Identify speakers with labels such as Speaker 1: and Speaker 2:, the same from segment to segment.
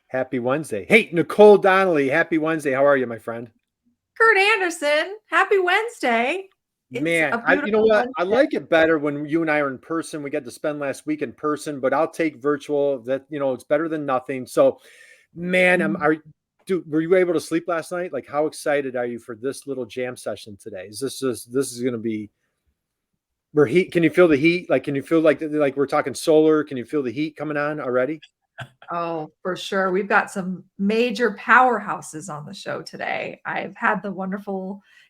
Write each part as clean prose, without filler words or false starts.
Speaker 1: Happy Wednesday. Hey, Nicole Donnelly, happy Wednesday. How are you, my friend?
Speaker 2: Curt Anderson, happy Wednesday. It's
Speaker 1: Man,
Speaker 2: a
Speaker 1: you know
Speaker 2: beautiful
Speaker 1: what? I
Speaker 2: Wednesday.
Speaker 1: like it better when you and I are in person. We got to spend last week in person, but I'll take virtual. It's better than nothing. So, man, dude, were you able to sleep last night? Like, how excited are you for this little jam session today? This is going to be where heat? Can you feel the heat? Like, can you feel like we're talking solar? Can you feel the heat coming on already?
Speaker 2: Oh, for sure. We've got some major powerhouses on the show today.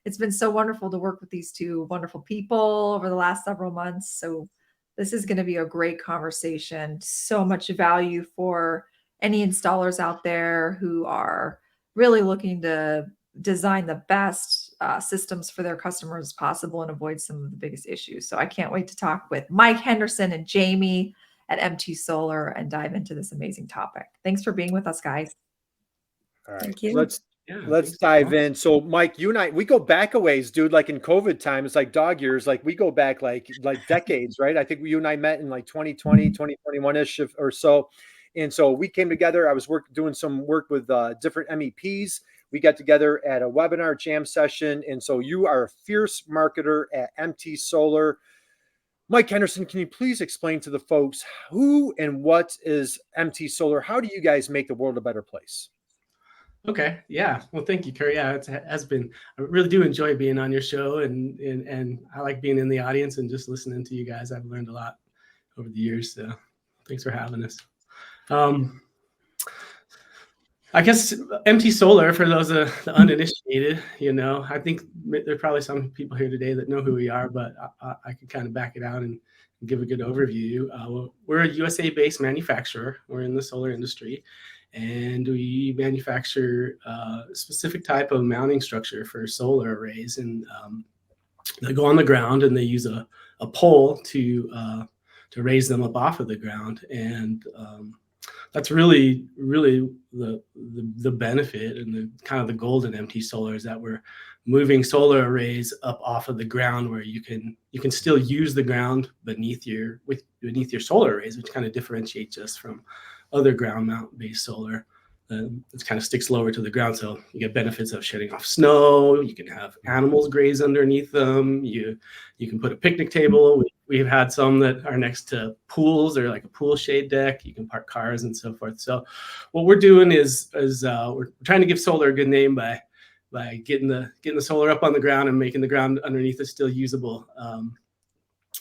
Speaker 2: It's been so wonderful to work with these two wonderful people over the last several months. So, this is going to be a great conversation. So much value for any installers out there who are really looking to design the best systems for their customers possible and avoid some of the biggest issues. So, I can't wait to talk with Mike Henderson and Jamie at MT Solar and dive into this amazing topic. Thanks for being with us, guys.
Speaker 1: All right,
Speaker 3: Thank you.
Speaker 4: Yeah,
Speaker 1: let's
Speaker 4: thanks,
Speaker 1: dive
Speaker 4: Nicole.
Speaker 1: in. So, Mike, you and I, we go back a ways, dude. Like in COVID time, it's like dog years. Like we go back like decades, right? I think you and I met in like 2020, 2021-ish or so. And so we came together. I was doing some work with different MEPs. We got together at a webinar jam session. And so you are a fierce marketer at MT Solar. Mike Henderson, can you please explain to the folks who and what is MT Solar? How do you guys make the world a better place?
Speaker 4: Okay, yeah. Well, thank you, Curt. Yeah, it has been. I really do enjoy being on your show, and I like being in the audience and just listening to you guys. I've learned a lot over the years. So, thanks for having us. I guess MT Solar, for those the uninitiated, I think there's probably some people here today that know who we are, but I could kind of back it out and give a good overview. We're a USA-based manufacturer. We're in the solar industry, and we manufacture a specific type of mounting structure for solar arrays, and they go on the ground, and they use a pole to raise them up off of the ground, and that's really the benefit and the kind of the goal in MT Solar is that we're moving solar arrays up off of the ground where you can still use the ground beneath your solar arrays, which kind of differentiates us from other ground mount based solar. It kind of sticks lower to the ground, so you get benefits of shedding off snow. You can have animals graze underneath them. You can put a picnic table. We've had some that are next to pools or like a pool shade deck. You can park cars and so forth. So what we're doing is we're trying to give solar a good name by getting the solar up on the ground and making the ground underneath it still usable.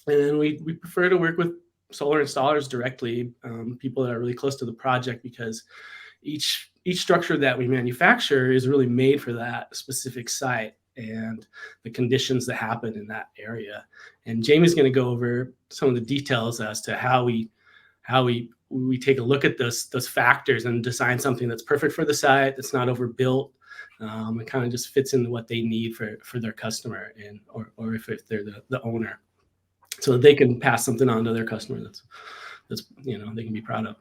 Speaker 4: And we prefer to work with solar installers directly, people that are really close to the project, because each structure that we manufacture is really made for that specific site and the conditions that happen in that area. And Jamie's going to go over some of the details as to how we take a look at those factors and design something that's perfect for the site, that's not overbuilt. It kind of just fits into what they need for their customer, and or if they're the owner, so they can pass something on to their customer that's they can be proud of.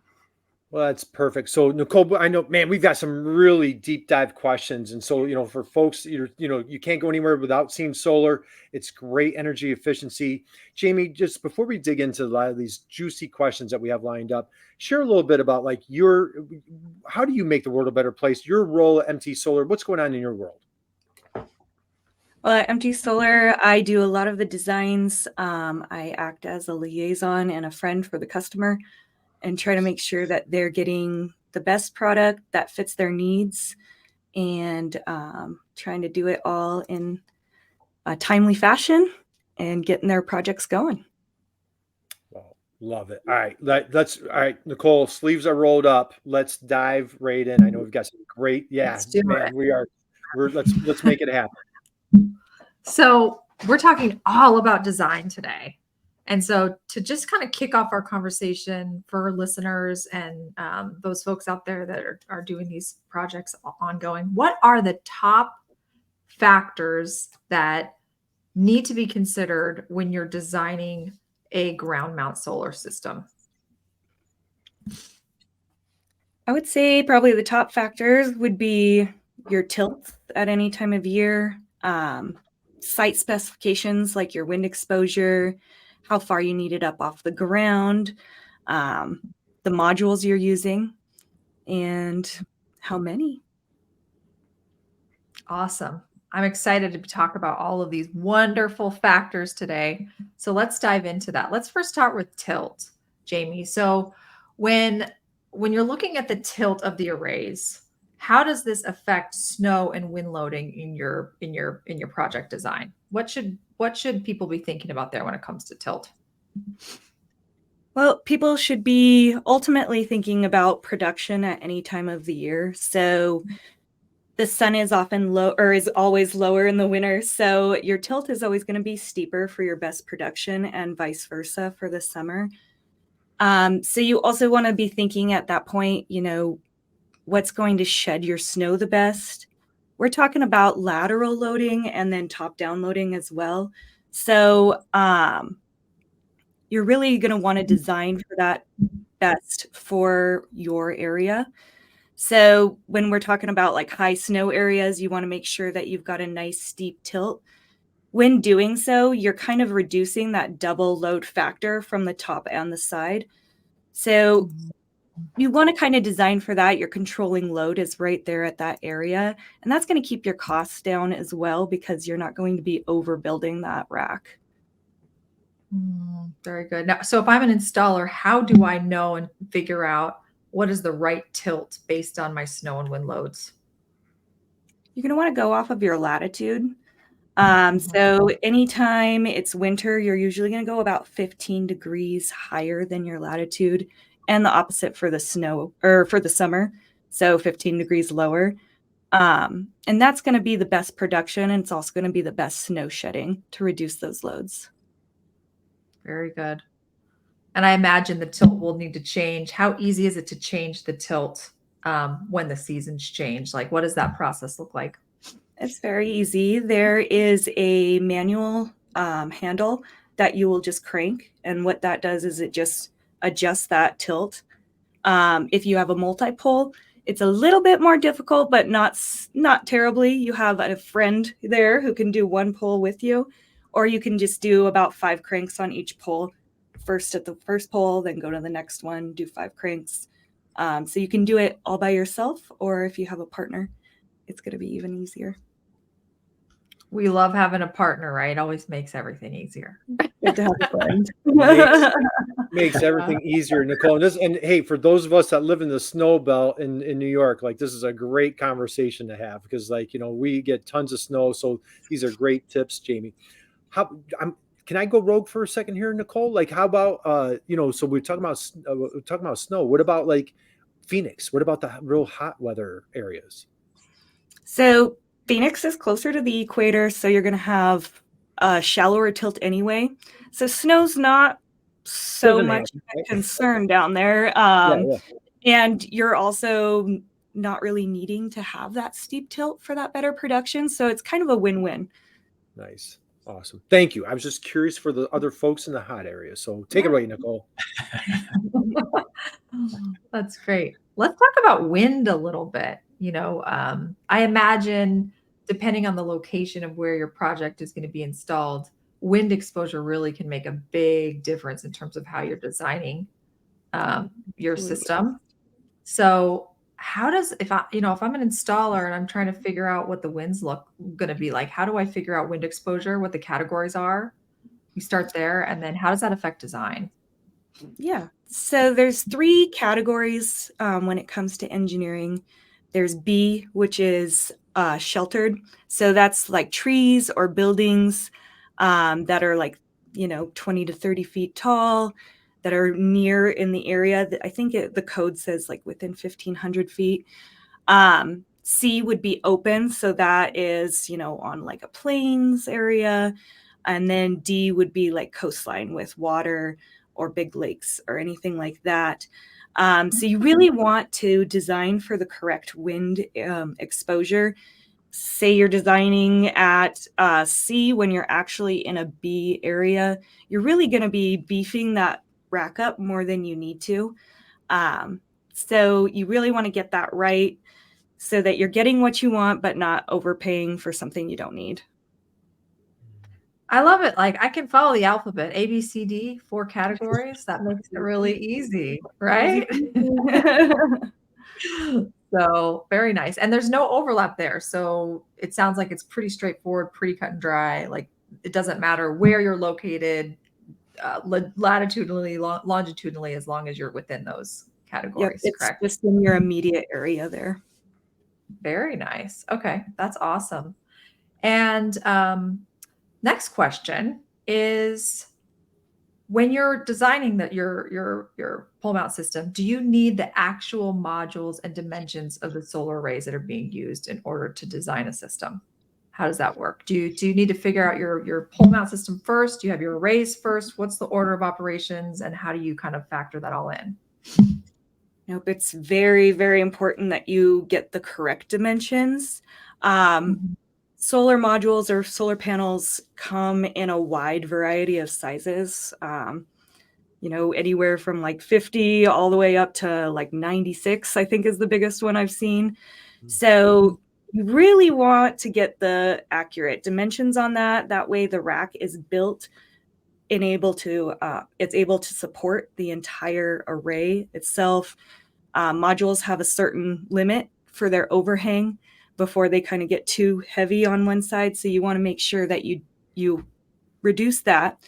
Speaker 1: Well, that's perfect. So, Nicole, I know, man, we've got some really deep dive questions. And so, for folks, you can't go anywhere without seeing solar. It's great energy efficiency. Jamie, just before we dig into a lot of these juicy questions that we have lined up, share a little bit about how do you make the world a better place? Your role at MT Solar, what's going on in your world?
Speaker 3: Well, at MT Solar, I do a lot of the designs. I act as a liaison and a friend for the customer, and try to make sure that they're getting the best product that fits their needs, and trying to do it all in a timely fashion and getting their projects going.
Speaker 1: Well, love it. All right. All right, Nicole, sleeves are rolled up. Let's dive right in. I know we've got some great,
Speaker 2: Let's do
Speaker 1: man,
Speaker 2: it.
Speaker 1: let's make it happen.
Speaker 2: So we're talking all about design today. And so to just kind of kick off our conversation for listeners and those folks out there that are doing these projects ongoing, what are the top factors that need to be considered when you're designing a ground mount solar system?
Speaker 3: I would say probably the top factors would be your tilt at any time of year, site specifications like your wind exposure, how far you need it up off the ground, the modules you're using. and how many.
Speaker 2: Awesome. I'm excited to talk about all of these wonderful factors today. So let's dive into that. Let's first start with tilt, Jamie. So when you're looking at the tilt of the arrays, how does this affect snow and wind loading in your project design? What should people be thinking about there when it comes to tilt?
Speaker 3: Well, people should be ultimately thinking about production at any time of the year. So the sun is often low, or is always lower in the winter. So your tilt is always going to be steeper for your best production, and vice versa for the summer. So you also want to be thinking at that point, what's going to shed your snow the best. We're talking about lateral loading and then top down loading as well. So you're really going to want to design for that best for your area. So when we're talking about like high snow areas, you want to make sure that you've got a nice steep tilt. When doing so, you're kind of reducing that double load factor from the top and the side. So you want to kind of design for that. Your controlling load is right there at that area. And that's going to keep your costs down as well, because you're not going to be overbuilding that rack.
Speaker 2: Very good. Now, so if I'm an installer, how do I know and figure out what is the right tilt based on my snow and wind loads?
Speaker 3: You're going to want to go off of your latitude. So anytime it's winter, you're usually going to go about 15 degrees higher than your latitude, and the opposite for the snow or for the summer. So 15 degrees lower. And that's going to be the best production. And it's also going to be the best snow shedding to reduce those loads.
Speaker 2: Very good. And I imagine the tilt will need to change. How easy is it to change the tilt when the seasons change? Like, what does that process look like?
Speaker 3: It's very easy. There is a manual handle that you will just crank. And what that does is it just adjusts that tilt. If you have a multi-pole, it's a little bit more difficult, but not terribly. You have a friend there who can do one pole with you, or you can just do about 5 cranks on each pole. First at the first pole, then go to the next one, do 5 cranks. So you can do it all by yourself, or if you have a partner, it's going to be even easier.
Speaker 2: We love having a partner, right? It always makes everything easier.
Speaker 3: Good to have a friend.
Speaker 1: Makes everything easier, Nicole. And hey, for those of us that live in the snow belt in New York, like this is a great conversation to have, because we get tons of snow. So these are great tips, Jamie. Can I go rogue for a second here, Nicole? Like, how about so we're talking about snow. What about like Phoenix? What about the real hot weather areas?
Speaker 3: So Phoenix is closer to the equator, so you're going to have a shallower tilt anyway. So snow's not so much a concern down there. And you're also not really needing to have that steep tilt for that better production. So it's kind of a win-win.
Speaker 1: Nice. Awesome. Thank you. I was just curious for the other folks in the hot area. So take it away, Nicole.
Speaker 2: That's great. Let's talk about wind a little bit. I imagine, depending on the location of where your project is going to be installed, wind exposure really can make a big difference in terms of how you're designing your system. So how does, if I'm an installer and I'm trying to figure out what the winds look going to be like, how do I figure out wind exposure, what the categories are? You start there, and then how does that affect design?
Speaker 3: Yeah. So there's 3 categories when it comes to engineering. There's B, which is sheltered. So that's like trees or buildings that are like, 20 to 30 feet tall, that are near in the area. I think the code says like within 1,500 feet. C would be open. So that is, on like a plains area. And then D would be like coastline with water or big lakes or anything like that. So you really want to design for the correct wind exposure. Say you're designing at C when you're actually in a B area, you're really going to be beefing that rack up more than you need to. So you really want to get that right so that you're getting what you want, but not overpaying for something you don't need.
Speaker 2: I love it. Like, I can follow the alphabet, A, B, C, D, 4 categories. That makes it really easy, right? So very nice. And there's no overlap there. So it sounds like it's pretty straightforward, pretty cut and dry. Like it doesn't matter where you're located, latitudinally, longitudinally, as long as you're within those
Speaker 3: Yep,
Speaker 2: categories,
Speaker 3: it's
Speaker 2: correct?
Speaker 3: just in your immediate area there.
Speaker 2: Very nice. Okay, that's awesome. And next question is, when you're designing your pole mount system, do you need the actual modules and dimensions of the solar arrays that are being used in order to design a system? How does that work? Do you need to figure out your pole mount system first? Do you have your arrays first? What's the order of operations, and how do you kind of factor that all in?
Speaker 3: Nope, it's very, very important that you get the correct dimensions. Solar modules or solar panels come in a wide variety of sizes. Anywhere from like 50 all the way up to like 96, I think is the biggest one I've seen. So you really want to get the accurate dimensions on that. That way the rack is built and it's able to support the entire array itself. Modules have a certain limit for their overhang before they kind of get too heavy on one side. So you want to make sure that you reduce that,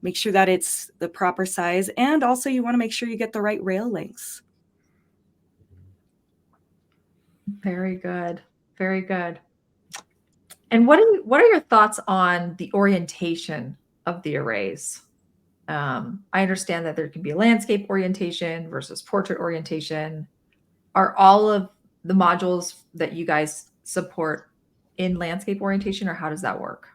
Speaker 3: make sure that it's the proper size. And also you want to make sure you get the right rail lengths.
Speaker 2: Very good. Very good. And what are your thoughts on the orientation of the arrays? I understand that there can be a landscape orientation versus portrait orientation. Are all of the modules that you guys support in landscape orientation, or how does that work?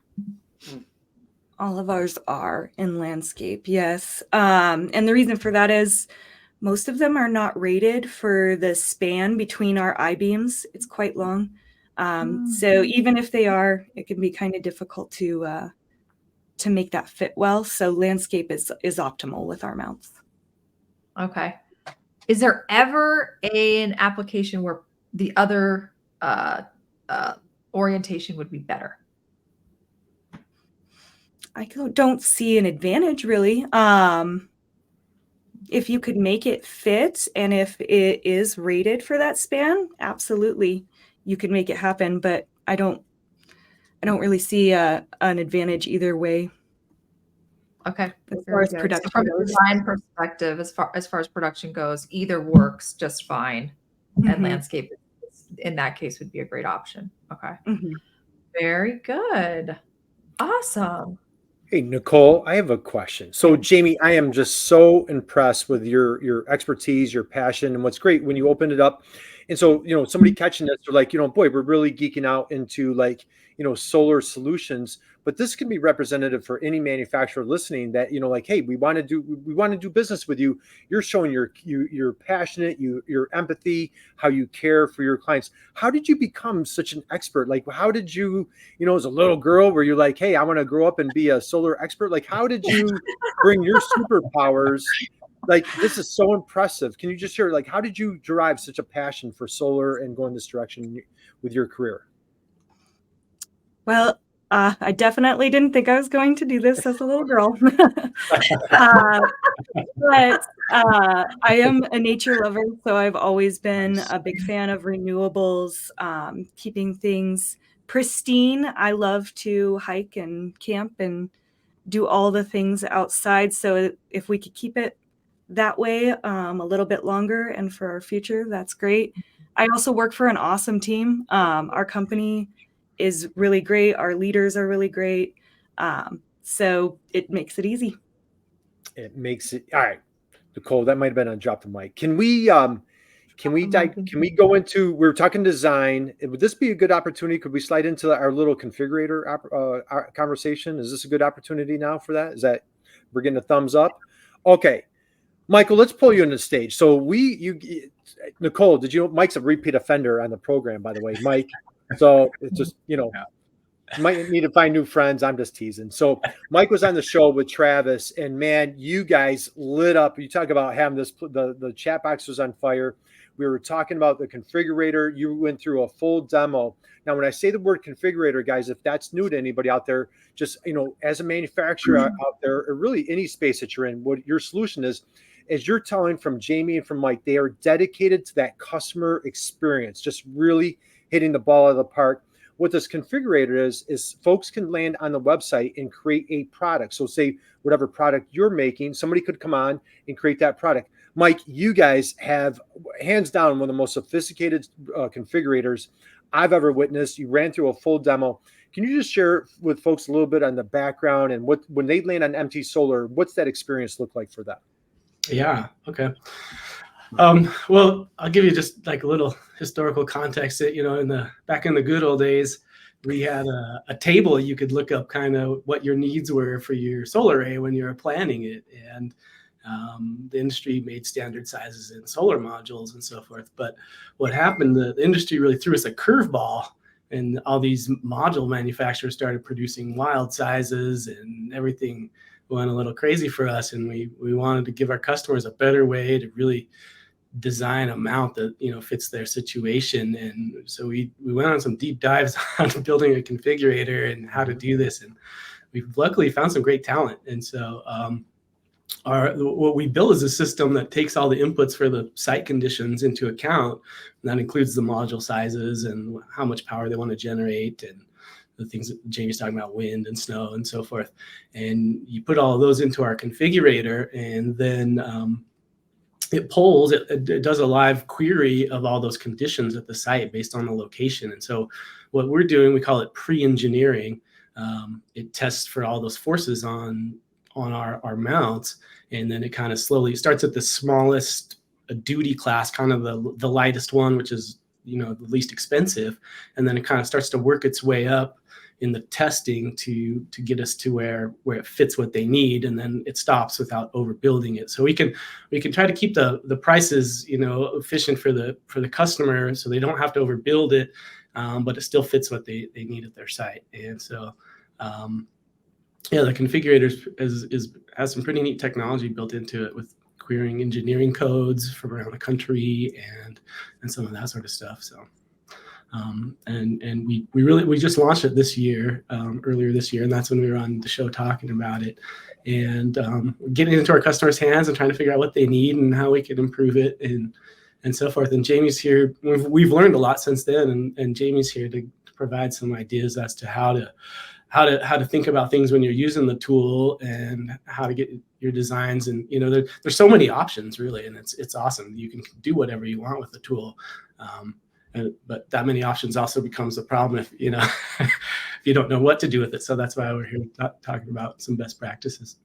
Speaker 3: All of ours are in landscape, yes. And the reason for that is most of them are not rated for the span between our I-beams. It's quite long. So even if they are, it can be kind of difficult to make that fit well. So landscape is optimal with our mounts.
Speaker 2: Okay. Is there ever an application where the other orientation would be better?
Speaker 3: I don't see an advantage really. If you could make it fit and if it is rated for that span, absolutely, you could make it happen. But I don't really see an advantage either way.
Speaker 2: Okay.
Speaker 3: As far as production
Speaker 2: from a design perspective, as far as production goes, either works just fine. And landscape in that case would be a great option. Okay. Very good. Awesome.
Speaker 1: Hey, Nicole, I have a question. So, Jamie, I am just so impressed with your expertise, your passion, and what's great when you open it up. And so, somebody catching this, they're like, boy, we're really geeking out into like, solar solutions. But this can be representative for any manufacturer listening that, like, hey, we want to do business with you. You're showing you're passionate, your empathy, how you care for your clients. How did you become such an expert? Like, how did you, as a little girl, where you're like, hey, I want to grow up and be a solar expert? Like, how did you bring your superpowers? Like, this is so impressive. Can you just share, like, how did you derive such a passion for solar and go in this direction with your career?
Speaker 3: Well, I definitely didn't think I was going to do this as a little girl. But I am a nature lover, so I've always been a big fan of renewables, keeping things pristine. I love to hike and camp and do all the things outside. So if we could keep it that way a little bit longer and for our future, that's great. I also work for an awesome team. Our company is really great. Our leaders are really great. So it makes it easy.
Speaker 1: It makes it all right. Nicole, that might have been on drop the mic. Can we go into, we're talking design. Would this be a good opportunity? Could we slide into our little configurator conversation? Is this a good opportunity now for that? Is that we're getting a thumbs up? Okay. Michael, let's pull you on the stage. So Nicole, Mike's a repeat offender on the program, by the way, Mike. So it's just, might need to find new friends. I'm just teasing. So Mike was on the show with Travis, and man, you guys lit up. You talk about having the chat box was on fire. We were talking about the configurator. You went through a full demo. Now, when I say the word configurator, guys, if that's new to anybody out there, just, as a manufacturer out there, or really any space that you're in, what your solution is as you're telling from Jamie and from Mike, they are dedicated to that customer experience, just really hitting the ball out of the park. What this configurator is folks can land on the website and create a product. So say whatever product you're making, somebody could come on and create that product. Mike, you guys have hands down one of the most sophisticated configurators I've ever witnessed. You ran through a full demo. Can you just share with folks a little bit on the background and what, when they land on MT Solar, what's that experience look like for them?
Speaker 4: Yeah. Okay. Well, I'll give you just like a little historical context. That, back in the good old days, we had a table you could look up kind of what your needs were for your solar array when you were planning it, and the industry made standard sizes in solar modules and so forth. But what happened, the industry really threw us a curveball, and all these module manufacturers started producing wild sizes, and everything went a little crazy for us. And we wanted to give our customers a better way to really design a mount that fits their situation. And so we went on some deep dives on building a configurator and how to do this, and we've luckily found some great talent. And so what we build is a system that takes all the inputs for the site conditions into account, and that includes the module sizes and how much power they want to generate, and the things that Jamie's talking about, wind and snow and so forth. And you put all of those into our configurator, and then it polls, it does a live query of all those conditions at the site based on the location. And so what we're doing, we call it pre-engineering. It tests for all those forces on our mounts, and then it kind of slowly starts at the smallest duty class, kind of the lightest one, which is the least expensive, and then it kind of starts to work its way up in the testing to get us to where it fits what they need, and then it stops without overbuilding it. So we can try to keep the prices efficient for the customer, so they don't have to overbuild it, but it still fits what they need at their site. And so the configurator has some pretty neat technology built into it, with querying engineering codes from around the country and some of that sort of stuff. So and we just launched it this year, earlier this year, and that's when we were on the show talking about it, and getting it into our customers' hands and trying to figure out what they need and how we could improve it and so forth. And Jamie's here. We've learned a lot since then, and Jamie's here to provide some ideas as to how to think about things when you're using the tool, and how to get your designs. And there's so many options really, and it's awesome. You can do whatever you want with the tool. But that many options also becomes a problem if if you don't know what to do with it. So that's why we're here talking about some best practices.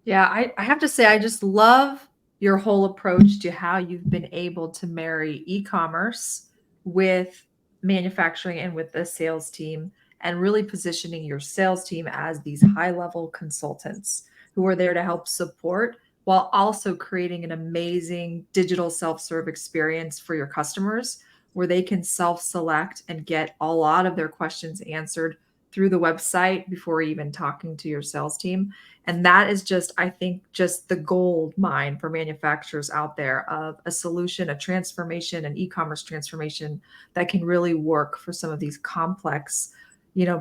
Speaker 2: Yeah, I have to say, I just love your whole approach to how you've been able to marry e-commerce with manufacturing and with the sales team, and really positioning your sales team as these high-level consultants who are there to help support, while also creating an amazing digital self-serve experience for your customers, where they can self-select and get a lot of their questions answered through the website before even talking to your sales team. And that is just, I think, just the gold mine for manufacturers out there of a solution, a transformation, an e-commerce transformation that can really work for some of these complex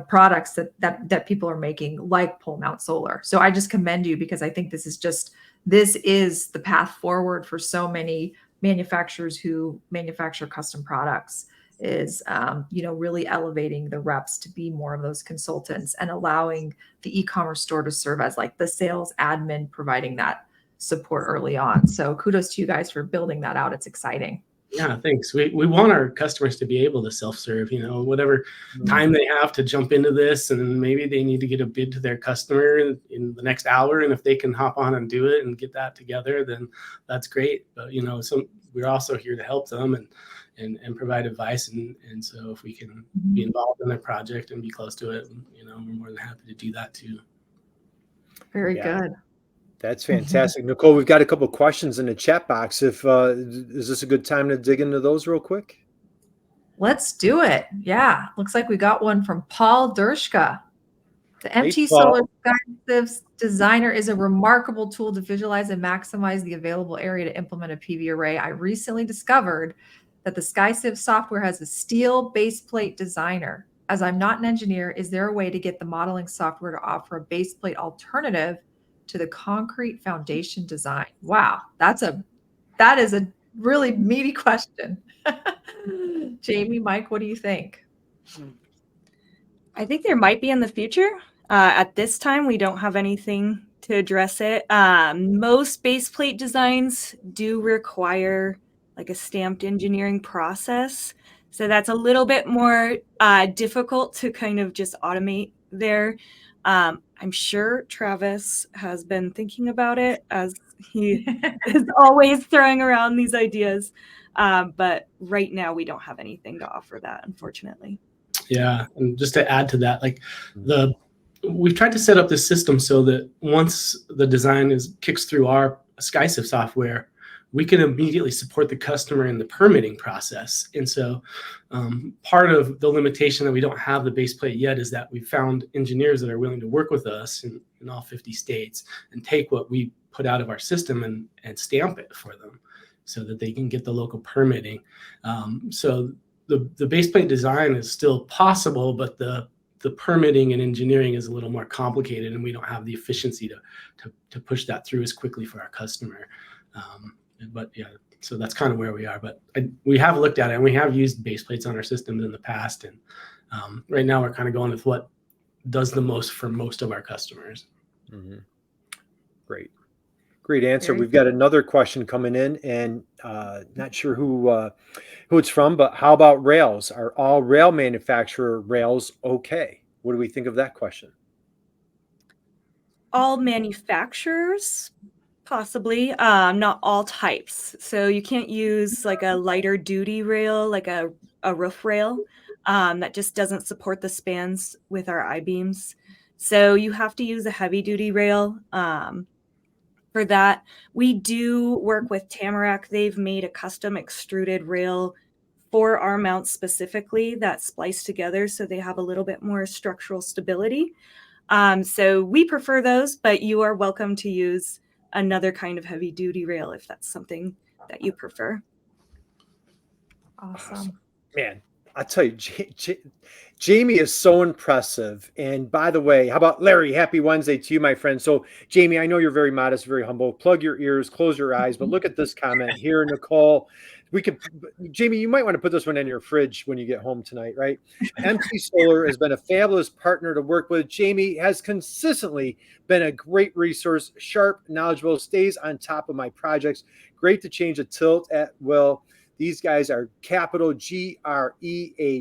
Speaker 2: products that people are making, like pole mount solar. So I just commend you, because I think this is the path forward for so many manufacturers who manufacture custom products, is really elevating the reps to be more of those consultants, and allowing the e-commerce store to serve as like the sales admin, providing that support early on. So kudos to you guys for building that out. It's exciting.
Speaker 4: Yeah, thanks. We want our customers to be able to self-serve, whatever time they have to jump into this, and maybe they need to get a bid to their customer in the next hour. And if they can hop on and do it and get that together, then that's great. But, we're also here to help them and provide advice. And so if we can be involved in their project and be close to it, we're more than happy to do that too.
Speaker 2: Very good.
Speaker 1: That's fantastic. Nicole, we've got a couple of questions in the chat box. Is this a good time to dig into those real quick?
Speaker 2: Let's do it. Yeah. Looks like we got one from Paul Dershka. The MT Solar Guides Designer is a remarkable tool to visualize and maximize the available area to implement a PV array. I recently discovered that the SkySieve software has a steel base plate designer. As I'm not an engineer, is there a way to get the modeling software to offer a base plate alternative to the concrete foundation design? Wow, that is a really meaty question. Jamie, Mike, what do you think?
Speaker 3: I think there might be in the future. At this time, we don't have anything to address it. Most base plate designs do require like a stamped engineering process. So that's a little bit more difficult to kind of just automate there. I'm sure Travis has been thinking about it, as he is always throwing around these ideas. But right now, we don't have anything to offer that, unfortunately.
Speaker 4: Yeah, and just to add to that, like we've tried to set up this system so that once the design kicks through our SkySift software, we can immediately support the customer in the permitting process. And so part of the limitation that we don't have the base plate yet is that we found engineers that are willing to work with us in all 50 states and take what we put out of our system and stamp it for them so that they can get the local permitting. So the base plate design is still possible, but the permitting and engineering is a little more complicated, and we don't have the efficiency to push that through as quickly for our customer. But yeah, so that's kind of where we are. But we have looked at it, and we have used base plates on our systems in the past, and right now we're kind of going with what does the most for most of our customers.
Speaker 1: Mm-hmm. Great answer. We've got another question coming in, and not sure who it's from, but how about rails? Are all rail manufacturer rails okay? What do we think of that question?
Speaker 3: All manufacturers, possibly, not all types. So you can't use like a lighter duty rail, like a roof rail, that just doesn't support the spans with our I-beams. So you have to use a heavy duty rail. For that, we do work with Tamarack. They've made a custom extruded rail for our mounts specifically that's spliced together, so they have a little bit more structural stability. So we prefer those, but you are welcome to use another kind of heavy duty rail if that's something that you prefer.
Speaker 2: Awesome.
Speaker 1: Man, I tell you, Jamie is so impressive. And by the way, how about Larry? Happy Wednesday to you, my friend. So, Jamie, I know you're very modest, very humble. Plug your ears, close your eyes, but look at this comment here, Nicole. Jamie, you might want to put this one in your fridge when you get home tonight, right? MT Solar has been a fabulous partner to work with. Jamie has consistently been a great resource, sharp, knowledgeable, stays on top of my projects. Great to change a tilt at will. These guys are capital GREAT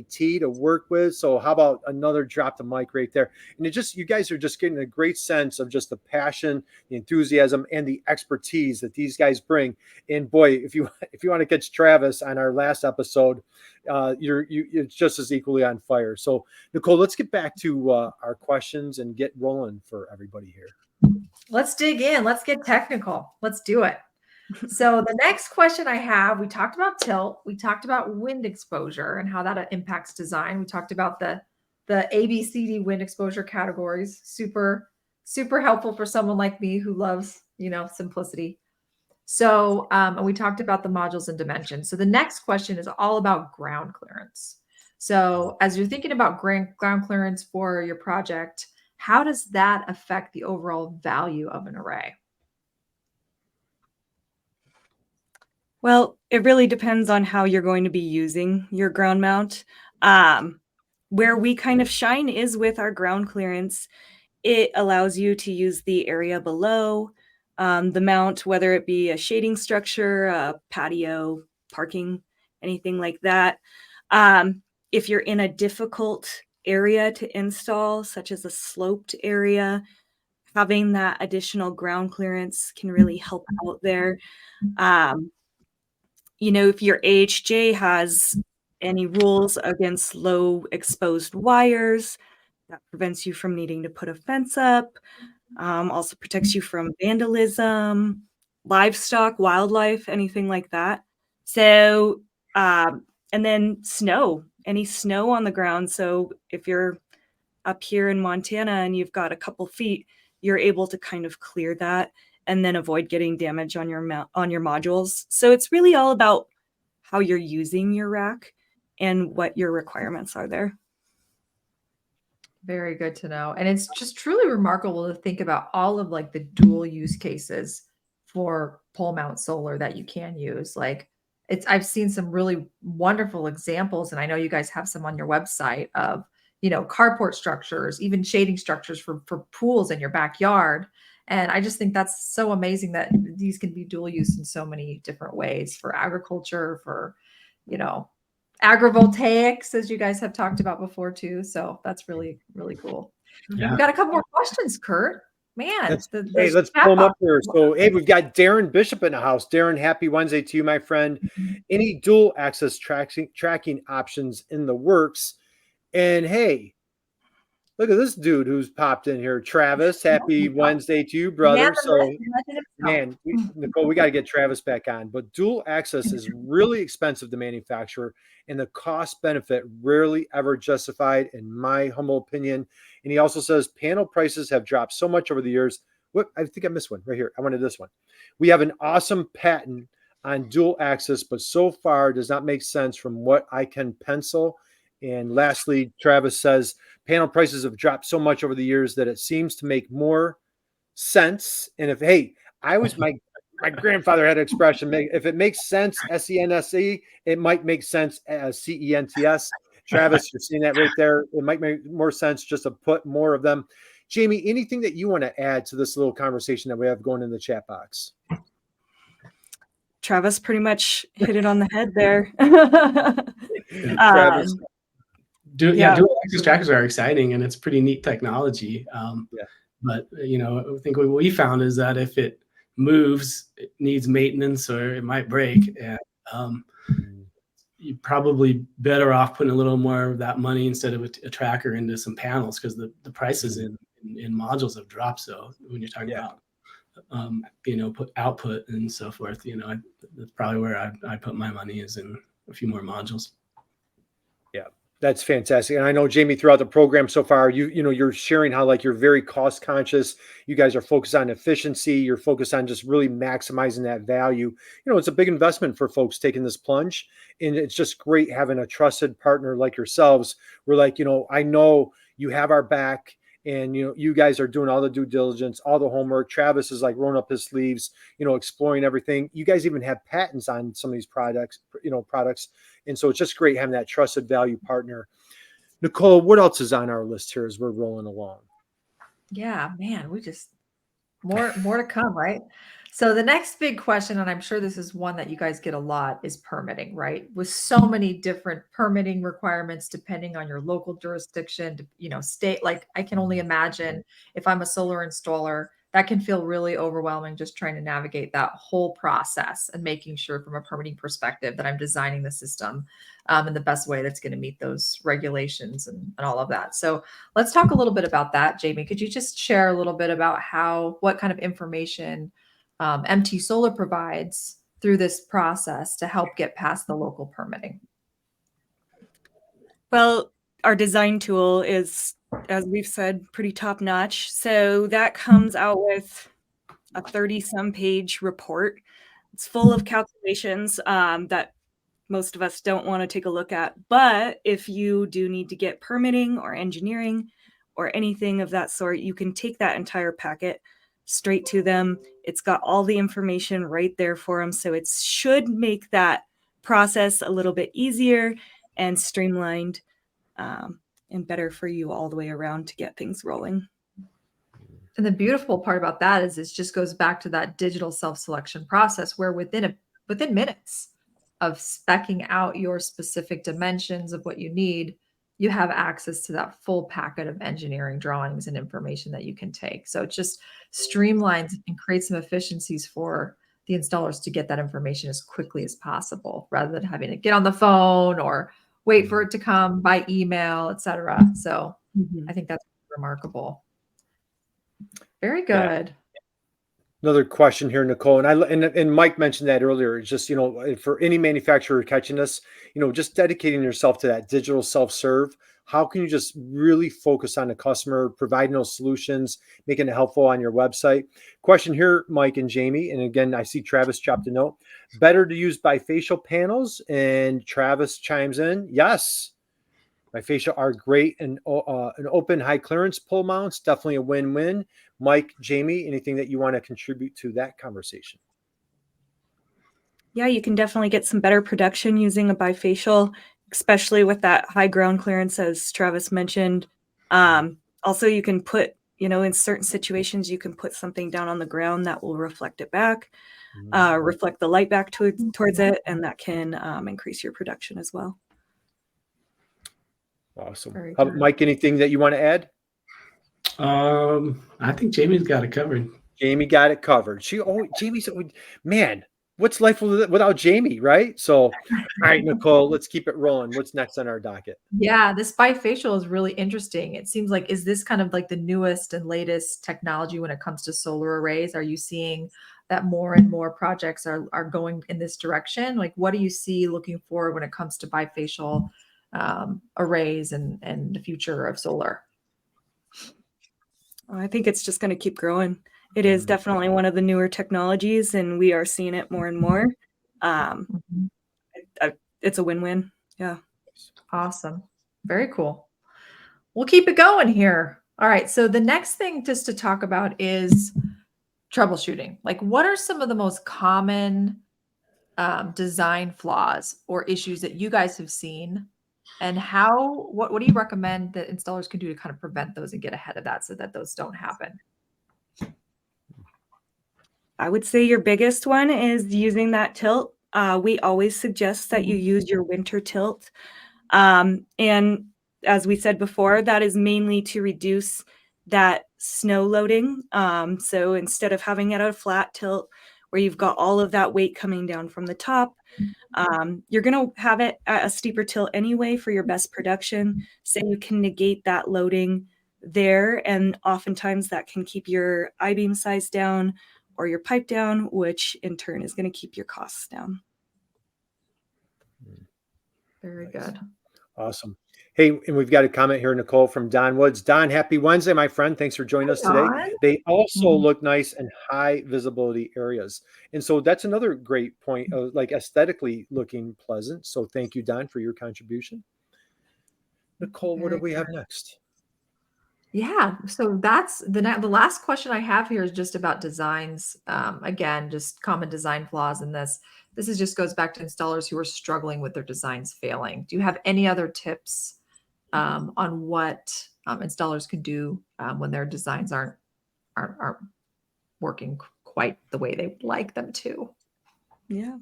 Speaker 1: to work with. So how about another drop the mic right there? And you guys are just getting a great sense of just the passion, the enthusiasm, and the expertise that these guys bring. And boy, if you want to catch Travis on our last episode, it's just as equally on fire. So Nicole, let's get back to our questions and get rolling for everybody here.
Speaker 2: Let's dig in. Let's get technical. Let's do it. So the next question I have, we talked about tilt, we talked about wind exposure and how that impacts design. We talked about the ABCD wind exposure categories. Super, super helpful for someone like me who loves, simplicity. So, and we talked about the modules and dimensions. So the next question is all about ground clearance. So as you're thinking about ground clearance for your project, how does that affect the overall value of an array?
Speaker 3: Well, it really depends on how you're going to be using your ground mount. Where we kind of shine is with our ground clearance. It allows you to use the area below the mount, whether it be a shading structure, a patio, parking, anything like that. If you're in a difficult area to install, such as a sloped area, having that additional ground clearance can really help out there. If your AHJ has any rules against low exposed wires, that prevents you from needing to put a fence up, also protects you from vandalism, livestock, wildlife, anything like that. So, and then any snow on the ground. So if you're up here in Montana and you've got a couple feet, you're able to kind of clear that and then avoid getting damage on your modules. So it's really all about how you're using your rack and what your requirements are there.
Speaker 2: Very good to know. And it's just truly remarkable to think about all of like the dual use cases for pole mount solar that you can use. Like I've seen some really wonderful examples, and I know you guys have some on your website of, carport structures, even shading structures for pools in your backyard. And I just think that's so amazing that these can be dual use in so many different ways for agriculture, for, you know, agrivoltaics, as you guys have talked about before too. So that's really, really cool.
Speaker 4: Yeah.
Speaker 2: We've got a couple more questions, Curt. Man,
Speaker 1: Hey, let's
Speaker 2: chat
Speaker 1: pull them up
Speaker 2: box-
Speaker 1: here. So, hey, we've got Darren Bishop in the house. Darren, happy Wednesday to you, my friend. Any dual access tracking options in the works? And hey, look at this dude who's popped in here. Travis, happy Wednesday to you, brother.
Speaker 2: Man,
Speaker 1: So,
Speaker 2: himself.
Speaker 1: man, Nicole, we got to get Travis back on. But dual access is really expensive to manufacture, and the cost benefit rarely ever justified, in my humble opinion. And he also says panel prices have dropped so much over the years. What, I think I missed one right here. I wanted this one. We have an awesome patent on dual access, but so far does not make sense from what I can pencil. And lastly, Travis says panel prices have dropped so much over the years that it seems to make more sense. And if, hey, I was my grandfather had an expression, if it makes sense, SENSE, it might make sense as CENTS. Travis, you're seeing that right there. It might make more sense just to put more of them. Jamie, anything that you want to add to this little conversation that we have going in the chat box?
Speaker 3: Travis pretty much hit it on the head there.
Speaker 1: Travis.
Speaker 4: Dual access trackers are exciting, and it's pretty neat technology. But I think what we found is that if it moves, it needs maintenance or it might break, and you're probably better off putting a little more of that money instead of a tracker into some panels, because the prices in modules have dropped. So when you're talking about put output and so forth, that's probably where I put my money, is in a few more modules.
Speaker 1: Yeah, that's fantastic. And I know, Jamie, throughout the program so far, you're sharing how like you're very cost conscious. You guys are focused on efficiency. You're focused on just really maximizing that value. It's a big investment for folks taking this plunge, and it's just great having a trusted partner like yourselves. We're like, I know you have our back. And, you guys are doing all the due diligence, all the homework. Travis is like rolling up his sleeves, exploring everything. You guys even have patents on some of these products. And so it's just great having that trusted value partner. Nicole, what else is on our list here as we're rolling along?
Speaker 2: Yeah, man, we just more to come, right? So the next big question, and I'm sure this is one that you guys get a lot, is permitting, right? With so many different permitting requirements depending on your local jurisdiction, state. Like I can only imagine if I'm a solar installer, that can feel really overwhelming, just trying to navigate that whole process and making sure from a permitting perspective that I'm designing the system in the best way that's going to meet those regulations and all of that. So let's talk a little bit about that. Jamie, could you just share a little bit about what kind of information MT Solar provides through this process to help get past the local permitting?
Speaker 3: Well, our design tool is, as we've said, pretty top notch. So that comes out with a 30-some page report. It's full of calculations that most of us don't want to take a look at. But if you do need to get permitting or engineering or anything of that sort, you can take that entire packet straight to them. It's got all the information right there for them. So it should make that process a little bit easier and streamlined, and better for you all the way around to get things rolling.
Speaker 2: And the beautiful part about that is it just goes back to that digital self-selection process where within minutes of speccing out your specific dimensions of what you need, you have access to that full packet of engineering drawings and information that you can take. So it just streamlines and creates some efficiencies for the installers to get that information as quickly as possible, rather than having to get on the phone or wait for it to come by email, etc. So I think that's remarkable. Very good.
Speaker 1: Yeah. Another question here, Nicole, and Mike mentioned that earlier. It's just, for any manufacturer catching us, just dedicating yourself to that digital self-serve. How can you just really focus on the customer, providing those solutions, making it helpful on your website? Question here, Mike and Jamie. And again, I see Travis dropped a note. Better to use bifacial panels, and Travis chimes in, yes. Bifacial are great and an open high clearance pole mounts, definitely a win-win. Mike, Jamie, anything that you want to contribute to that conversation?
Speaker 3: Yeah, you can definitely get some better production using a bifacial, especially with that high ground clearance, as Travis mentioned. Also, you can put, in certain situations, you can put something down on the ground that will reflect it back, reflect the light back towards it, and that can increase your production as well.
Speaker 1: Awesome. Mike, anything that you want to add?
Speaker 4: I think Jamie's got it covered.
Speaker 1: Jamie got it covered. Jamie's, man, what's life without Jamie, right? So, all right, Nicole, let's keep it rolling. What's next on our docket?
Speaker 2: Yeah, this bifacial is really interesting. It seems like, is this kind of like the newest and latest technology when it comes to solar arrays? Are you seeing that more and more projects are going in this direction? Like, what do you see looking forward when it comes to bifacial arrays and the future of solar?
Speaker 3: I think it's just going to keep growing. It is definitely one of the newer technologies, and we are seeing it more and more. It's a win-win. Yeah.
Speaker 2: Awesome. Very cool. We'll keep it going here. All right. So the next thing just to talk about is troubleshooting. Like, what are some of the most common design flaws or issues that you guys have seen? And what do you recommend that installers can do to kind of prevent those and get ahead of that so that those don't happen?
Speaker 3: I would say your biggest one is using that tilt. We always suggest that you use your winter tilt. And as we said before, that is mainly to reduce that snow loading. So instead of having it at a flat tilt where you've got all of that weight coming down from the top, you're going to have it at a steeper tilt anyway for your best production. So you can negate that loading there. And oftentimes that can keep your I-beam size down or your pipe down, which in turn is going to keep your costs down.
Speaker 2: Very good.
Speaker 1: Awesome. Hey, and we've got a comment here, Nicole, from Don Woods. Don, happy Wednesday, my friend. Thanks for joining us today. They also look nice in high visibility areas. And so that's another great point of like aesthetically looking pleasant. So thank you, Don, for your contribution. Nicole, what do we have next?
Speaker 2: Yeah, so that's the last question I have here is just about designs. Again, just common design flaws in this. This just goes back to installers who are struggling with their designs failing. Do you have any other tips on what installers can do when their designs aren't working quite the way they would like them to?
Speaker 3: Yeah,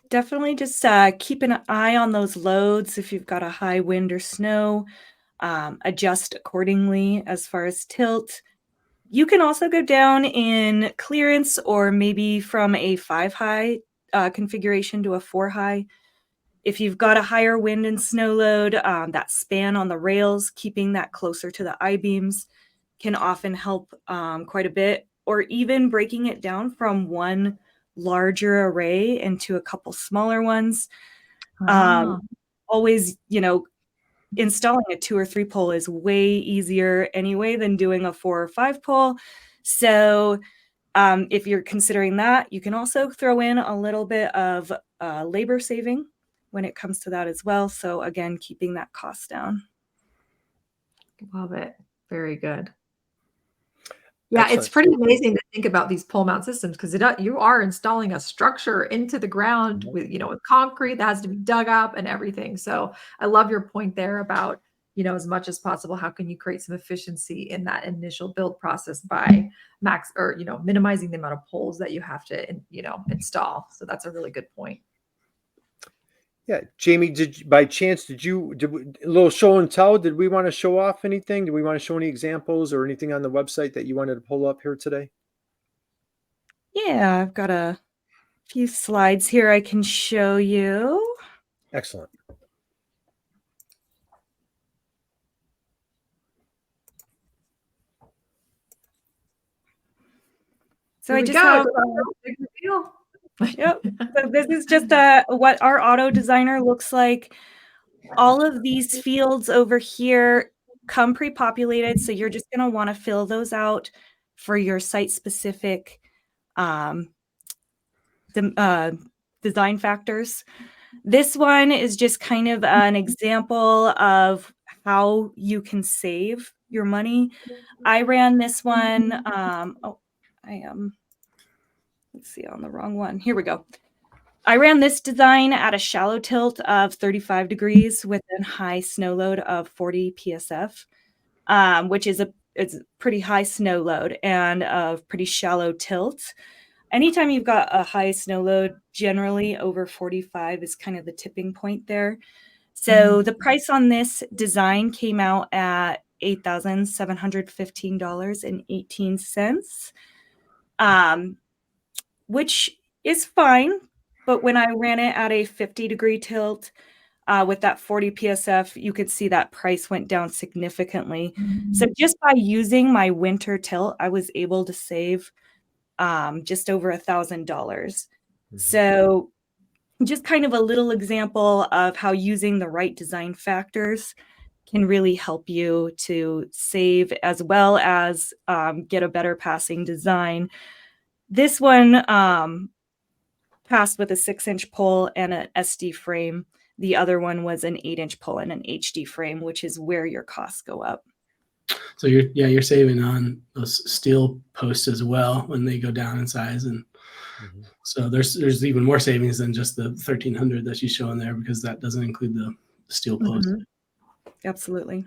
Speaker 3: definitely just keep an eye on those loads. If you've got a high wind or snow, adjust accordingly as far as tilt. You can also go down in clearance or maybe from a 5-high configuration to a 4-high. If you've got a higher wind and snow load, that span on the rails, keeping that closer to the I-beams can often help quite a bit, or even breaking it down from one larger array into a couple smaller ones. Always, installing a 2 or 3 pole is way easier anyway than doing a 4 or 5 pole. So if you're considering that, you can also throw in a little bit of labor saving when it comes to that as well. So again, keeping that cost down.
Speaker 2: Love it. Very good. Yeah,
Speaker 1: Excellent.
Speaker 2: it's pretty amazing to think about these pole mount systems because you are installing a structure into the ground with, with concrete that has to be dug up and everything. So I love your point there about, as much as possible, how can you create some efficiency in that initial build process by minimizing the amount of poles that you have to, install. So that's a really good point.
Speaker 1: Yeah, Jamie, by chance, a little show and tell? Did we want to show off anything? Do we want to show any examples or anything on the website that you wanted to pull up here today?
Speaker 3: Yeah, I've got a few slides here I can show you.
Speaker 1: Excellent.
Speaker 2: So I just have big reveal.
Speaker 3: Yep. So this is just what our AutoDesigner looks like. All of these fields over here come pre-populated, so you're just going to want to fill those out for your site-specific design factors. This one is just kind of an example of how you can save your money. I ran this one. Let's see, on the wrong one. Here we go. I ran this design at a shallow tilt of 35 degrees with a high snow load of 40 PSF, which is it's a pretty high snow load and a pretty shallow tilt. Anytime you've got a high snow load, generally over 45 is kind of the tipping point there. So the price on this design came out at $8,715.18, which is fine. But when I ran it at a 50-degree tilt with that 40 PSF, you could see that price went down significantly. So just by using my winter tilt, I was able to save just over $1,000. So just kind of a little example of how using the right design factors can really help you to save as well as get a better passing design. This one passed with a 6-inch pole and an SD frame. The other one was an 8-inch pole and an HD frame, which is where your costs go up.
Speaker 4: So you're saving on those steel posts as well when they go down in size, and so there's even more savings than just the 1,300 that you show in there, because that doesn't include the steel post.
Speaker 3: Absolutely.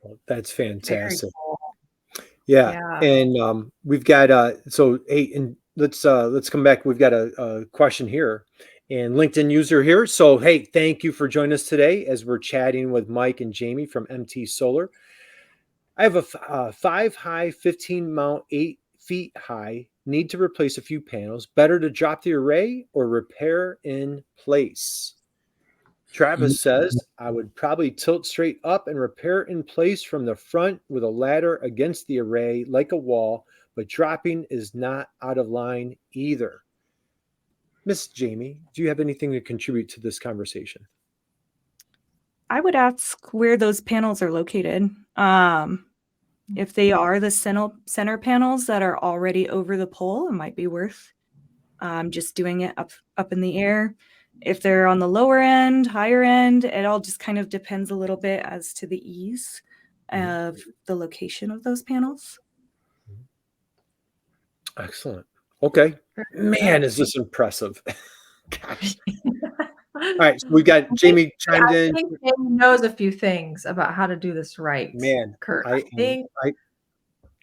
Speaker 1: Well, that's fantastic.
Speaker 2: Cool.
Speaker 1: Yeah. And we've got and let's come back. We've got a question here, and LinkedIn user here. So hey, thank you for joining us today as we're chatting with Mike and Jamie from MT Solar. I have a 5-high 15 mount 8 feet high. Need to replace a few panels. Better to drop the array or repair in place? Travis says, I would probably tilt straight up and repair in place from the front with a ladder against the array like a wall, but dropping is not out of line either. Miss Jamie, do you have anything to contribute to this conversation?
Speaker 3: I would ask where those panels are located. If they are the center panels that are already over the pole, it might be worth just doing it up in the air. If they're on the lower end, higher end, it all just kind of depends a little bit as to the ease of the location of those panels.
Speaker 1: Excellent. Okay. Man, is this impressive. Gosh. All right. So we got Jamie chimed in.
Speaker 2: I think Jamie knows a few things about how to do this right.
Speaker 1: Man,
Speaker 2: Curt,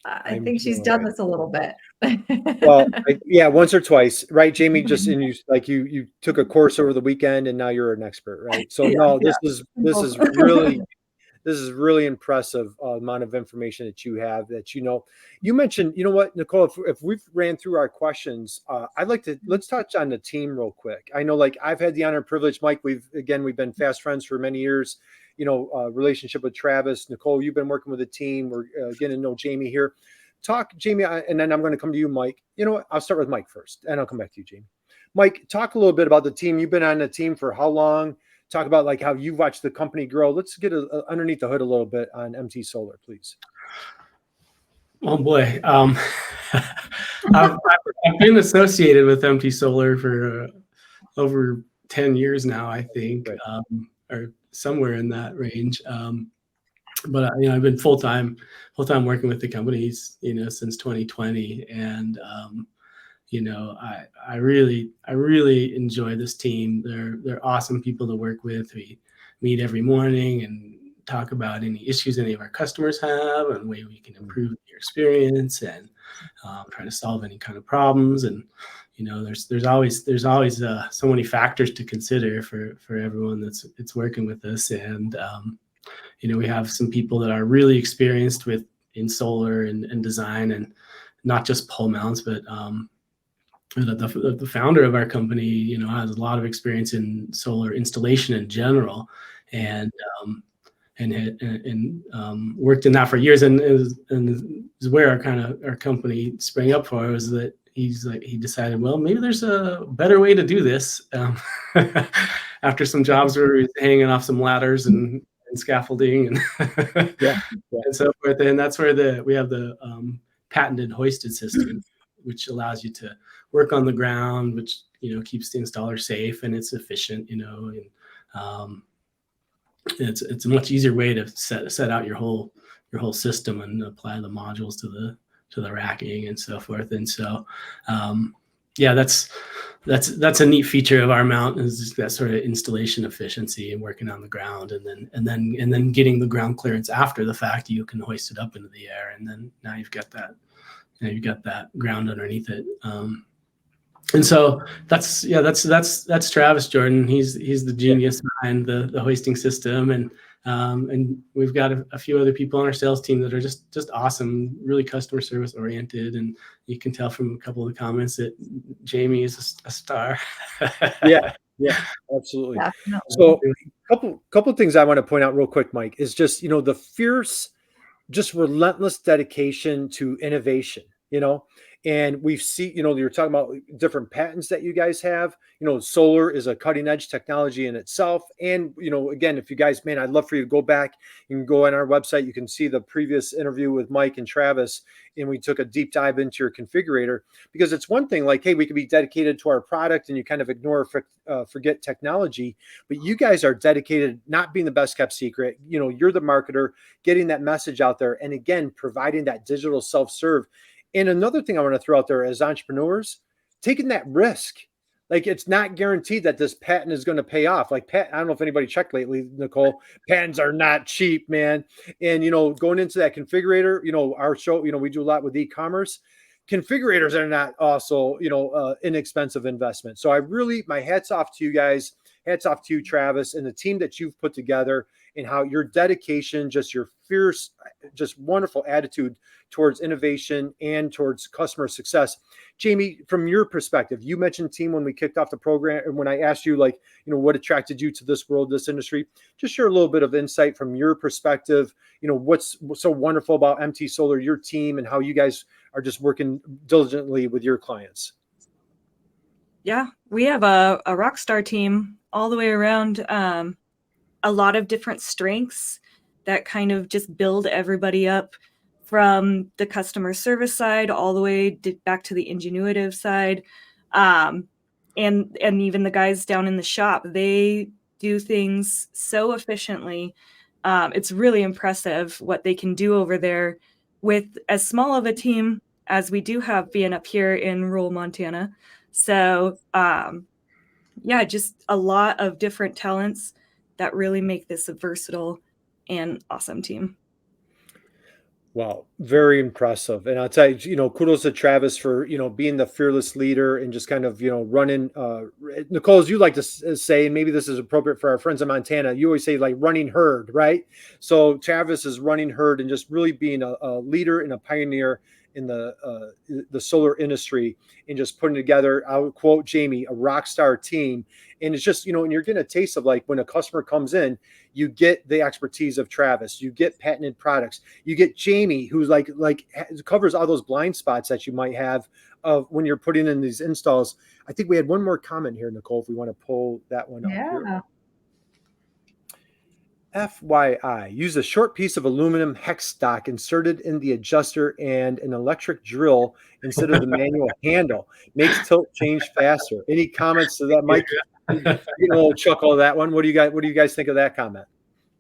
Speaker 1: I
Speaker 2: think she's done this a little bit.
Speaker 1: Well, once or twice, right, Jamie? Just and you took a course over the weekend, and now you're an expert, right? So this is really impressive amount of information that you have. That you mentioned. You know what, Nicole? If we've ran through our questions, let's touch on the team real quick. I know, like I've had the honor and privilege, Mike. We've been fast friends for many years. Relationship with Travis, Nicole. You've been working with a team. We're getting to know Jamie here. Talk, Jamie, and then I'm going to come to you, Mike. You know what? I'll start with Mike first, and I'll come back to you, Jamie. Mike, talk a little bit about the team. You've been on the team for how long? Talk about like how you've watched the company grow. Let's get underneath the hood a little bit on MT Solar, please.
Speaker 4: Oh boy, I've been associated with MT Solar for over 10 years now, I think, right. Or somewhere in that range. But I've been full time working with the companies, since 2020, and I really enjoy this team. They're awesome people to work with. We meet every morning and talk about any issues any of our customers have and way we can improve their experience and try to solve any kind of problems. And there's always so many factors to consider for everyone that's working with us. And we have some people that are really experienced in solar and design, and not just pole mounts, but the founder of our company, has a lot of experience in solar installation in general, and worked in that for years, and is where our company sprang up for. Was that he decided, well, maybe there's a better way to do this. After some jobs where he was hanging off some ladders and scaffolding and and so forth, and that's where we have the patented hoisted system, which allows you to work on the ground, which keeps the installer safe and it's efficient, it's a much easier way to set out your whole system and apply the modules to the racking and so forth. And so, yeah, that's a neat feature of our mount, is that sort of installation efficiency and working on the ground, and then getting the ground clearance after the fact. You can hoist it up into the air, and then now you've got that ground underneath it. And so that's Travis Jordan. He's the genius behind the hoisting system, and we've got a few other people on our sales team that are just awesome, really customer service oriented, and you can tell from a couple of the comments that Jamie is a star.
Speaker 1: Yeah, absolutely.
Speaker 2: Definitely.
Speaker 1: So couple of things I want to point out real quick, Mike, is just, the fierce, just relentless dedication to innovation, and we've seen, you're talking about different patents that you guys have. Solar is a cutting edge technology in itself. And, again, if you guys, man, I'd love for you to go back. You can go on our website. You can see the previous interview with Mike and Travis. And we took a deep dive into your configurator, because it's one thing like, hey, we could be dedicated to our product and you kind of ignore or forget technology, but you guys are dedicated, not being the best kept secret. You're the marketer, getting that message out there. And again, providing that digital self-serve. And another thing I want to throw out there as entrepreneurs, taking that risk. Like, it's not guaranteed that this patent is going to pay off. Like, I don't know if anybody checked lately, Nicole, patents are not cheap, man. And, going into that configurator, our show, we do a lot with e-commerce. Configurators are not also, inexpensive investment. So my hats off to you guys. Hats off to you, Travis, and the team that you've put together, and how your dedication, just your fierce, just wonderful attitude towards innovation and towards customer success. Jamie, from your perspective, you mentioned team when we kicked off the program, and when I asked you, what attracted you to this world, this industry, just share a little bit of insight from your perspective. What's so wonderful about MT Solar, your team, and how you guys are just working diligently with your clients.
Speaker 3: Yeah, we have a rock star team all the way around. A lot of different strengths that kind of just build everybody up, from the customer service side all the way back to the ingenuitive side. And even the guys down in the shop, they do things so efficiently. It's really impressive what they can do over there with as small of a team as we do have being up here in rural Montana. So yeah, just a lot of different talents that really make this a versatile and awesome team.
Speaker 1: Wow, very impressive. And I'll tell you, kudos to Travis for, being the fearless leader and just kind of, running. Nicole, as you like to say, and maybe this is appropriate for our friends in Montana, you always say like running herd, right? So Travis is running herd and just really being a leader and a pioneer in the solar industry, and just putting together, I would quote Jamie, a rock star team. And it's just, and you're getting a taste of, like, when a customer comes in, you get the expertise of Travis, you get patented products, you get Jamie, who's like covers all those blind spots that you might have of when you're putting in these installs. I think we had one more comment here, Nicole, if we want to pull that one up here. FYI, use a short piece of aluminum hex stock inserted in the adjuster and an electric drill instead of the manual handle. Makes tilt change faster. Any comments to that, Mike? You get a little chuckle of that one. What do you guys think of that comment?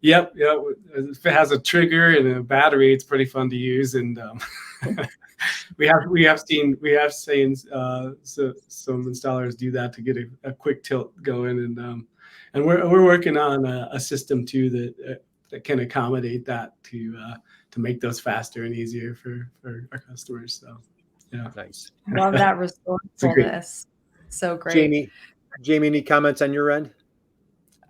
Speaker 4: Yep. If it has a trigger and a battery, it's pretty fun to use. And we have seen some installers do that to get a quick tilt going. And we're working on a system too that can accommodate that to make those faster and easier for our customers. So yeah,
Speaker 1: nice.
Speaker 2: Love that resourcefulness. So great.
Speaker 1: Jamie, any comments on your end?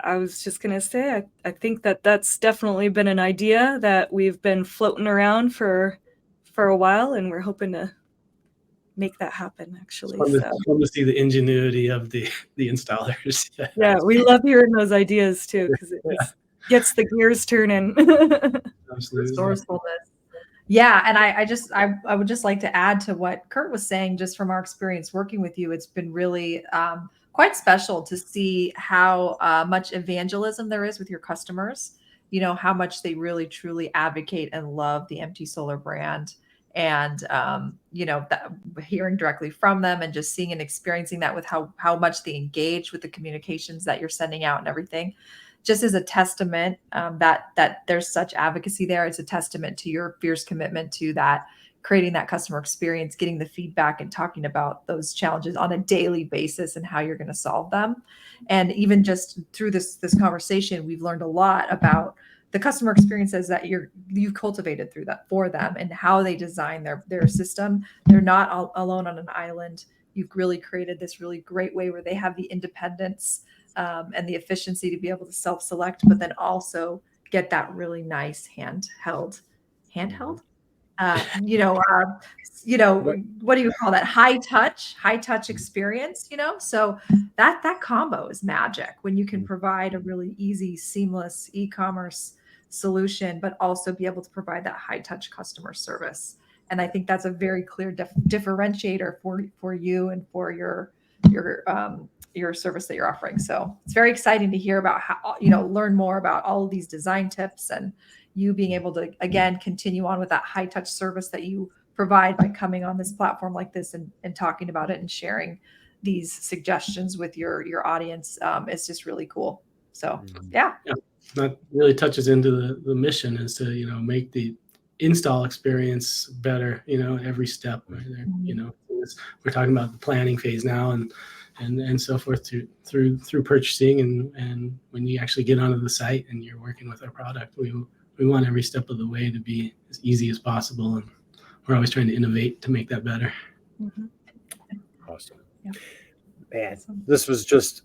Speaker 3: I was just going to say, I think that's definitely been an idea that we've been floating around for a while, and we're hoping to make that happen, actually.
Speaker 4: It's fun to see the ingenuity of the installers.
Speaker 3: Yeah, we love hearing those ideas too, because it just gets the gears turning.
Speaker 4: Absolutely.
Speaker 2: Resourcefulness. Yeah, and I would just like to add to what Curt was saying, just from our experience working with you. It's been really quite special to see how much evangelism there is with your customers. How much they really truly advocate and love the MT Solar brand. And hearing directly from them and just seeing and experiencing that with how much they engage with the communications that you're sending out and everything. just as a testament that there's such advocacy there. It's a testament to your fierce commitment to that, creating that customer experience, getting the feedback, and talking about those challenges on a daily basis and how you're going to solve them. And even just through this conversation, we've learned a lot about the customer experiences that you've cultivated through that for them, and how they design their system. They're not all alone on an island. You've really created this really great way where they have the independence and the efficiency to be able to self-select, but then also get that really nice handheld, what do you call that? High touch experience, So that combo is magic when you can provide a really easy, seamless e-commerce solution, but also be able to provide that high touch customer service. And I think that's a very clear differentiator for you and for your service that you're offering. So it's very exciting to hear about how, learn more about all of these design tips, and you being able to, again, continue on with that high touch service that you provide by coming on this platform like this and talking about it and sharing these suggestions with your audience. It's just really cool. So, yeah.
Speaker 4: That really touches into the mission, is to, make the install experience better, every step right there. We're talking about the planning phase now and so forth through purchasing, and when you actually get onto the site and you're working with our product, we want every step of the way to be as easy as possible, and we're always trying to innovate to make that better.
Speaker 1: Awesome. Yeah. Man, this was just,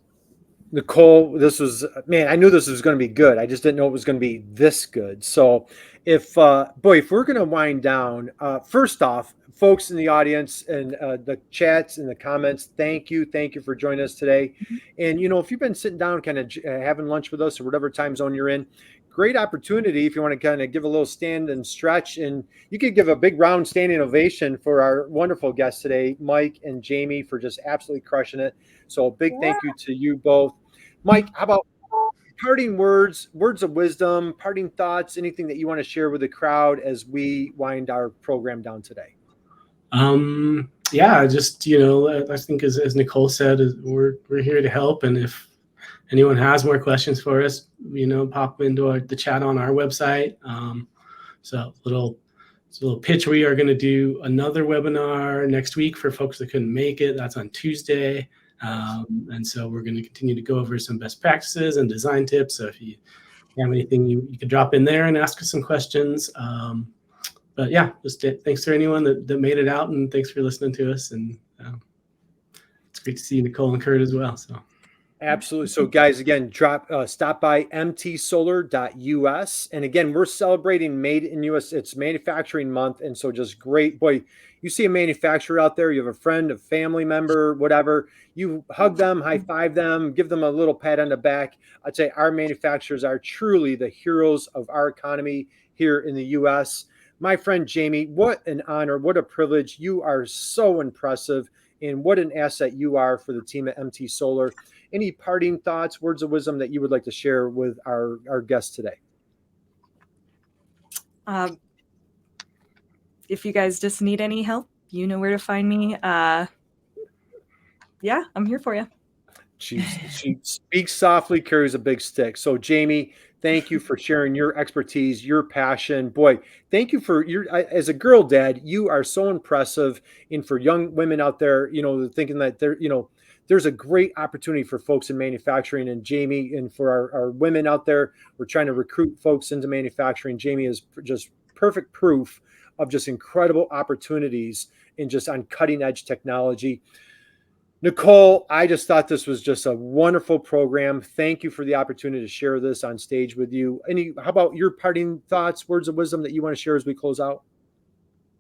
Speaker 1: Nicole, I knew this was going to be good. I just didn't know it was going to be this good. So if we're going to wind down, first off, folks in the audience and the chats and the comments, thank you for joining us today. And, if you've been sitting down kind of having lunch with us or whatever time zone you're in, great opportunity if you want to kind of give a little stand and stretch. And you could give a big round standing ovation for our wonderful guests today, Mike and Jamie, for just absolutely crushing it. So a big thank you to you both. Mike, how about parting words of wisdom, parting thoughts, anything that you want to share with the crowd as we wind our program down today?
Speaker 4: Yeah, just, I think as Nicole said, we're here to help. And if anyone has more questions for us, pop into the chat on our website. So a little pitch. We are going to do another webinar next week for folks that couldn't make it. That's on Tuesday. And so we're going to continue to go over some best practices and design tips. So if you have anything, you can drop in there and ask us some questions. But yeah, just thanks to anyone that made it out, and thanks for listening to us. And it's great to see Nicole and Curt as well. So.
Speaker 1: Absolutely. So guys, again, stop by mtsolar.us. And again, we're celebrating Made in US. It's manufacturing month. And so just great. Boy, you see a manufacturer out there, you have a friend, a family member, whatever, you hug them, high five them, give them a little pat on the back. I'd say our manufacturers are truly the heroes of our economy here in the US. My friend Jamie, what an honor, what a privilege. You are so impressive, and what an asset you are for the team at MT Solar. Any parting thoughts, words of wisdom that you would like to share with our guests today?
Speaker 3: If you guys just need any help, you know where to find me. Yeah, I'm here for you.
Speaker 1: She speaks softly, carries a big stick. So Jamie, thank you for sharing your expertise, your passion. Boy, thank you for as a girl dad, you are so impressive. And for young women out there, thinking that there's a great opportunity for folks in manufacturing. And Jamie, and for our women out there, we're trying to recruit folks into manufacturing. Jamie is just perfect proof of just incredible opportunities in just on cutting edge technology. Nicole, I just thought this was just a wonderful program. Thank you for the opportunity to share this on stage with you. How about your parting thoughts, words of wisdom that you want to share as we close out?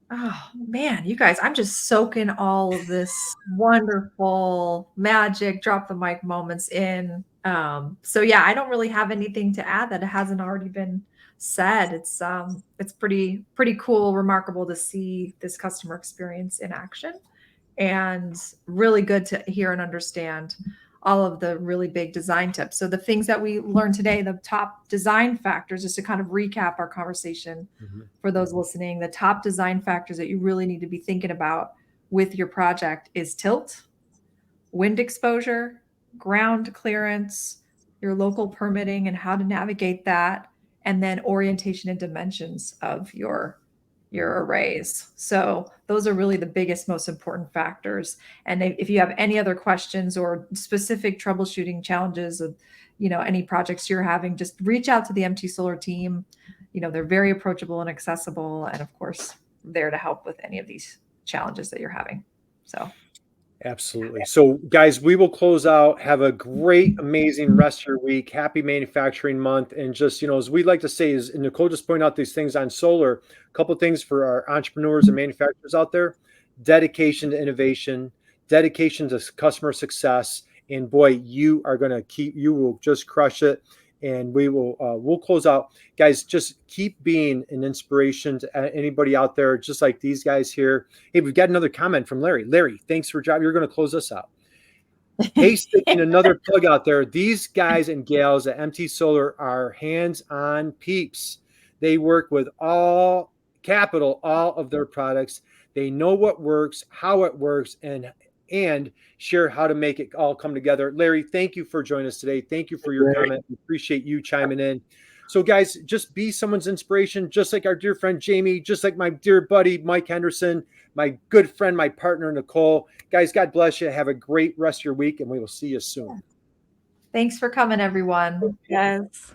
Speaker 2: Oh man, you guys, I'm just soaking all of this wonderful magic, drop the mic moments in. So yeah, I don't really have anything to add that hasn't already been said. It's pretty cool, remarkable to see this customer experience in action, and really good to hear and understand all of the really big design tips. So the things that we learned today, the top design factors, just to kind of recap our conversation for those listening, the top design factors that you really need to be thinking about with your project is tilt, wind exposure, ground clearance, your local permitting and how to navigate that, and then orientation and dimensions of your arrays. So those are really the biggest, most important factors. And if you have any other questions or specific troubleshooting challenges of, any projects you're having, just reach out to the MT Solar team. They're very approachable and accessible, and of course, there to help with any of these challenges that you're having. So
Speaker 1: Absolutely. So guys, we will close out. Have a great, amazing rest of your week. Happy manufacturing month. And just, as we like to say is, and Nicole just pointed out these things on solar, a couple of things for our entrepreneurs and manufacturers out there: dedication to innovation, dedication to customer success. And boy, you will just crush it. And we'll close out. Guys, just keep being an inspiration to anybody out there, just like these guys here. Hey, we've got another comment from Larry. Larry, thanks for job. You're going to close us out. Hey, sticking another plug out there. These guys and gals at MT Solar are hands-on peeps. They work with all of their products. They know what works, how it works, and share how to make it all come together. Larry, thank you for joining us today. Thank you for your comment. We appreciate you chiming in. So guys, just be someone's inspiration, just like our dear friend Jamie, just like my dear buddy Mike Henderson, my good friend, my partner Nicole. Guys, God bless you. Have a great rest of your week, and we will see you soon.
Speaker 2: thanks for coming, everyone.
Speaker 3: Yes.